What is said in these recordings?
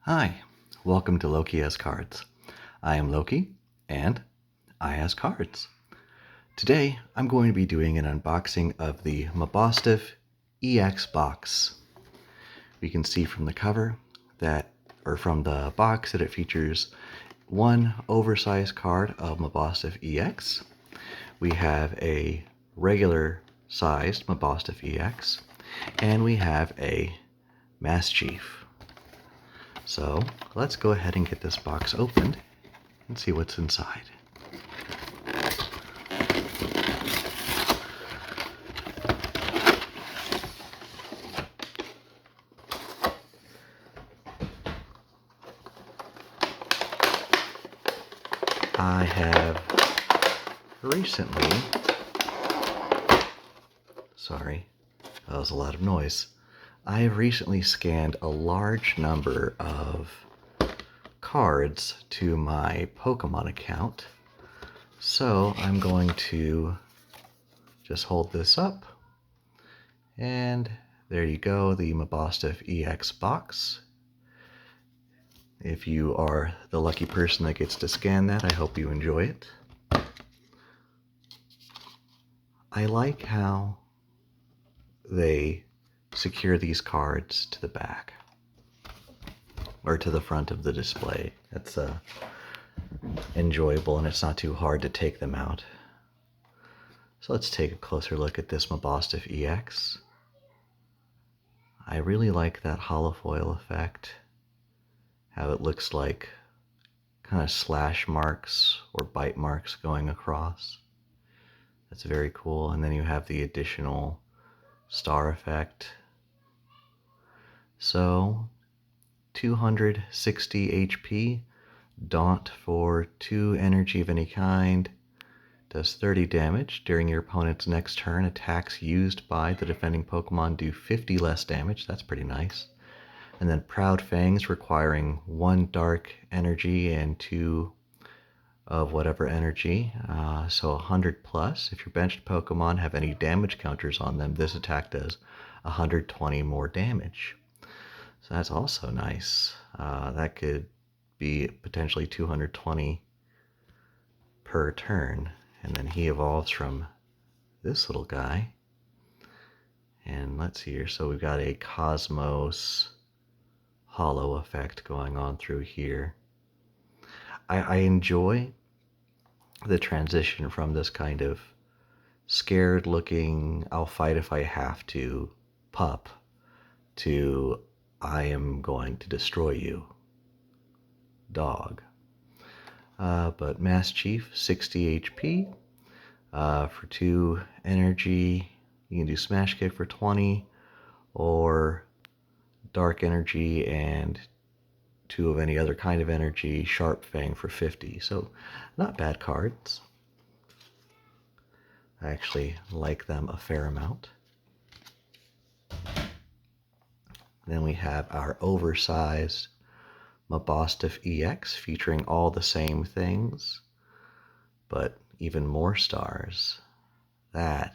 Hi, welcome to Loki Has Cards. I am Loki, and I has cards. Today, I'm going to be doing an unboxing of the Mabosstiff EX box. We can see from the cover from the box that it features one oversized card of Mabosstiff EX. We have a regular sized Mabosstiff EX, and we have a Mabosstiff. So let's go ahead and get this box opened and see what's inside. I have recently, sorry, that was a lot of noise. I have recently scanned a large number of cards to my Pokemon account. So I'm going to just hold this up. And there you go, the Mabosstiff EX box. If you are the lucky person that gets to scan that, I hope you enjoy it. I like how they secure these cards to the back or to the front of the display. That's enjoyable, and it's not too hard to take them out. So let's take a closer look at this Mabosstiff EX. I really like that holofoil effect, how it looks like kind of slash marks or bite marks going across. That's very cool. And then you have the additional star effect. So 260 HP, Daunt for 2 energy of any kind, does 30 damage. During your opponent's next turn, attacks used by the defending Pokemon do 50 less damage. That's pretty nice. And then Proud Fangs, requiring 1 dark energy and 2 of whatever energy, so 100 plus. If your benched Pokemon have any damage counters on them, this attack does 120 more damage. So that's also nice. That could be potentially 220 per turn. And then he evolves from this little guy. And let's see here. So we've got a Cosmos hollow effect going on through here. I enjoy the transition from this kind of scared looking, I'll fight if I have to, pup, to I am going to destroy you, dog. But Mabosstiff, 60 HP, for 2 energy. You can do Smash Kick for 20, or Dark Energy and 2 of any other kind of energy, Sharp Fang for 50. So not bad cards. I actually like them a fair amount. Then we have our oversized Mabosstiff EX, featuring all the same things, but even more stars. That's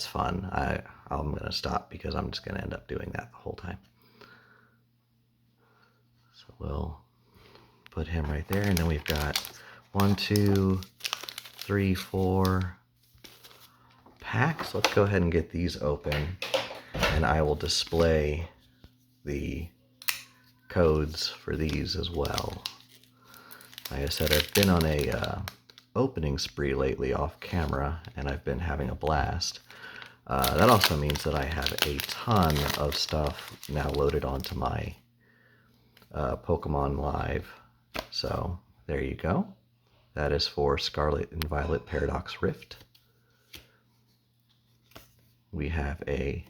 fun. I'm going to stop because I'm just going to end up doing that the whole time. So we'll put him right there, and then we've got 1, 2, 3, 4 packs. Let's go ahead and get these open, and I will display the codes for these as well. Like I said, I've been on a opening spree lately off camera, and I've been having a blast. That also means that I have a ton of stuff now loaded onto my Pokemon Live. So there you go. That is for Scarlet and Violet Paradox Rift. We have a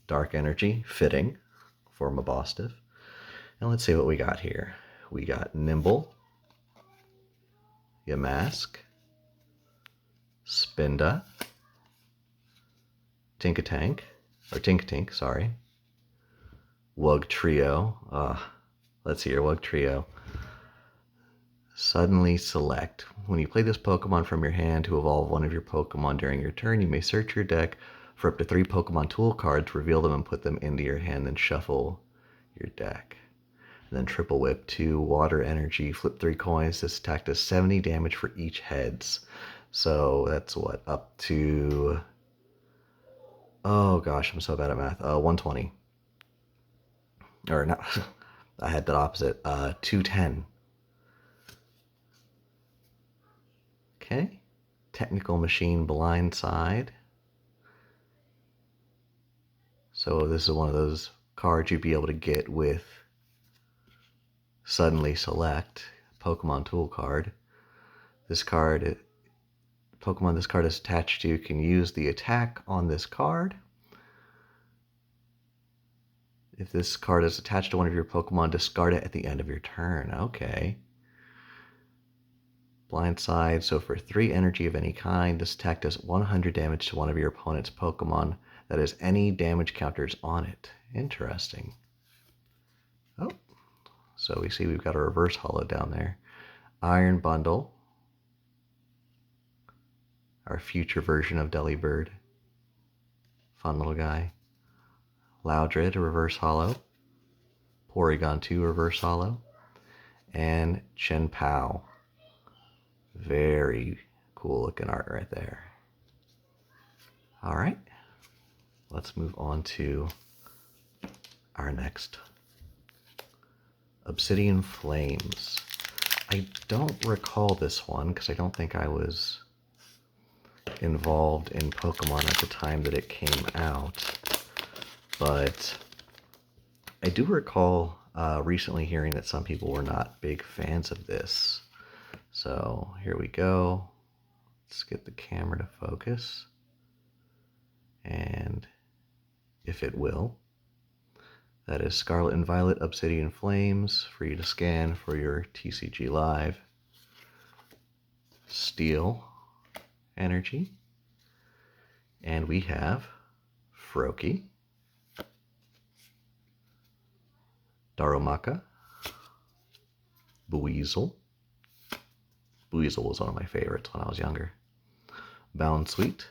Dark Energy, fitting for Mabosstiff. And let's see what we got here. We got Nimble, Yamask, Spinda, Tinkatink, sorry, Wugtrio. Let's see here, Wugtrio. Suddenly select. When you play this Pokemon from your hand to evolve one of your Pokemon during your turn, you may search your deck for up to 3 Pokemon tool cards, reveal them and put them into your hand, then shuffle your deck. And then triple whip, 2 water energy, flip 3 coins. This attack does 70 damage for each heads. So that's what, up to, oh gosh, I'm so bad at math. 120. Or not, I had that opposite. 210. Okay. Technical Machine Blindside. So this is one of those cards you'd be able to get with Suddenly Select, Pokemon Tool card. This card, Pokemon this card is attached to can use the attack on this card. If this card is attached to one of your Pokemon, discard it at the end of your turn. Okay. Blindside, so for 3 energy of any kind, this attack does 100 damage to one of your opponent's Pokemon that has any damage counters on it. Interesting. Oh, so we see we've got a reverse holo down there. Iron Bundle, our future version of Delibird. Fun little guy. Loudred, a reverse holo. Porygon 2, reverse holo. And Chen Pao. Very cool looking art right there. All right, let's move on to our next. Obsidian Flames. I don't recall this one because I don't think I was involved in Pokemon at the time that it came out. But I do recall recently hearing that some people were not big fans of this. So here we go. Let's get the camera to focus. And if it will, that is Scarlet and Violet Obsidian Flames for you to scan for your TCG Live. Steel energy. And we have Froakie, Darumaka, Buizel. Buizel was one of my favorites when I was younger. Bounsweet,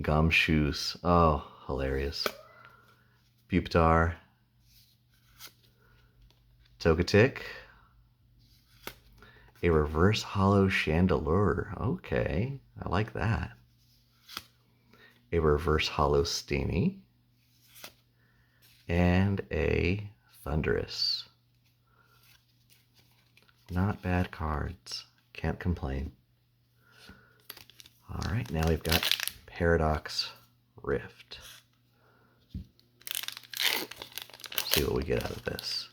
Gumshoos, oh, hilarious. Pupitar, Togetic, a reverse holo Chandelure. Okay, I like that. A reverse holo Steenie, and a Thundurus. Not bad cards. Can't complain. All right, now we've got Paradox Rift. Let's see what we get out of this.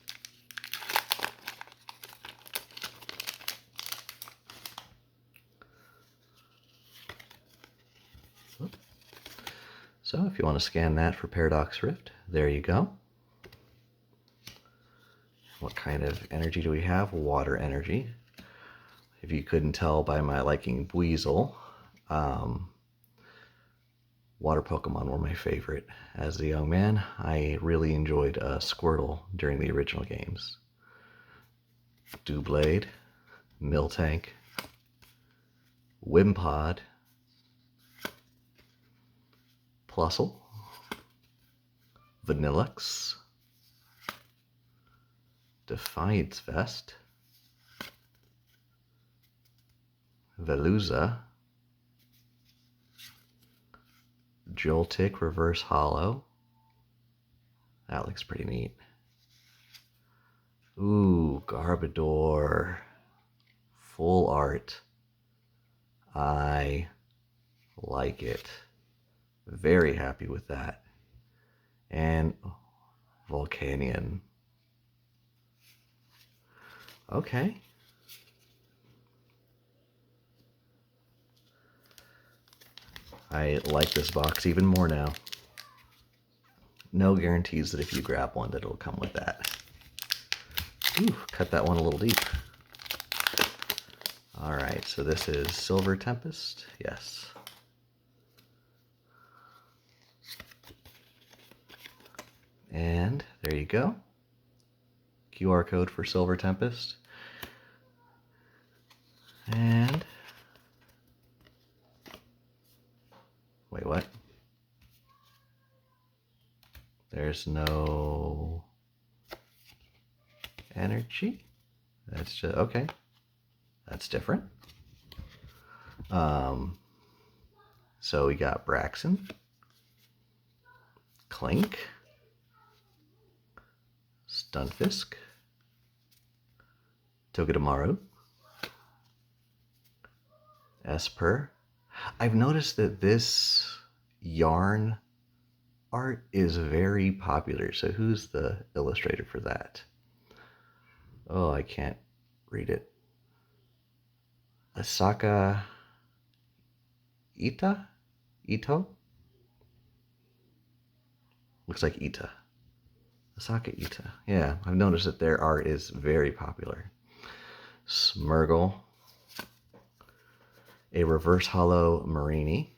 So if you want to scan that for Paradox Rift, there you go. What kind of energy do we have? Water energy. If you couldn't tell by my liking Buizel, water Pokemon were my favorite. As a young man, I really enjoyed Squirtle during the original games. Doublade, Miltank, Wimpod, Plusle, Vanillux, Defiance Vest, Veluza, Joltik Reverse Holo. That looks pretty neat. Ooh, Garbodor. Full art. I like it. Very happy with that. And Volcanion. Okay. I like this box even more now. No guarantees that if you grab one that it'll come with that. Ooh, cut that one a little deep. Alright, so this is Silver Tempest. Yes. And there you go. QR code for Silver Tempest. And wait, what? There's no energy. That's just okay. That's different. So we got Braxton, Clink, Stunfisk, Togedemaru, Esper. I've noticed that this yarn art is very popular. So who's the illustrator for that? Oh, I can't read it. Asaka Ito? Looks like Ita. Asaka Ita. Yeah, I've noticed that their art is very popular. Smurgle. A reverse hollow Marini.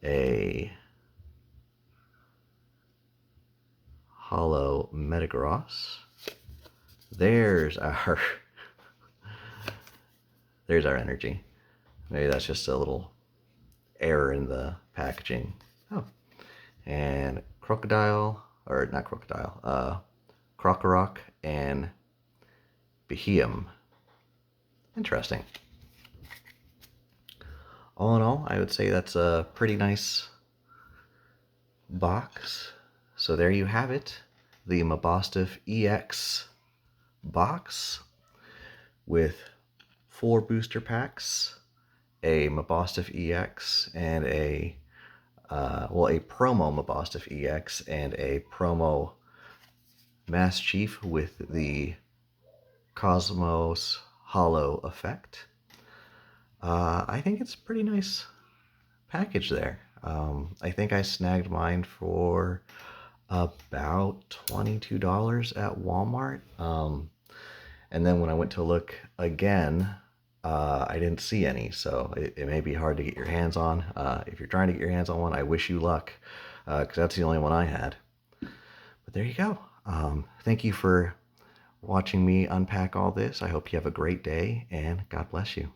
A hollow Metagross. There's our energy. Maybe that's just a little error in the packaging. Oh, and Crocodile, or not Crocodile, Crocorock and Beheum. Interesting. All in all, I would say that's a pretty nice box. So there you have it, the Mabosstiff EX box with 4 booster packs, a Mabosstiff EX, and a promo Mabosstiff EX and a promo Mass Chief with the Cosmos Hollow effect. I think it's a pretty nice package there. I think I snagged mine for about $22 at Walmart. And then when I went to look again, I didn't see any, so it may be hard to get your hands on. If you're trying to get your hands on one, I wish you luck, because that's the only one I had. But there you go. Thank you for watching me unpack all this. I hope you have a great day, and God bless you.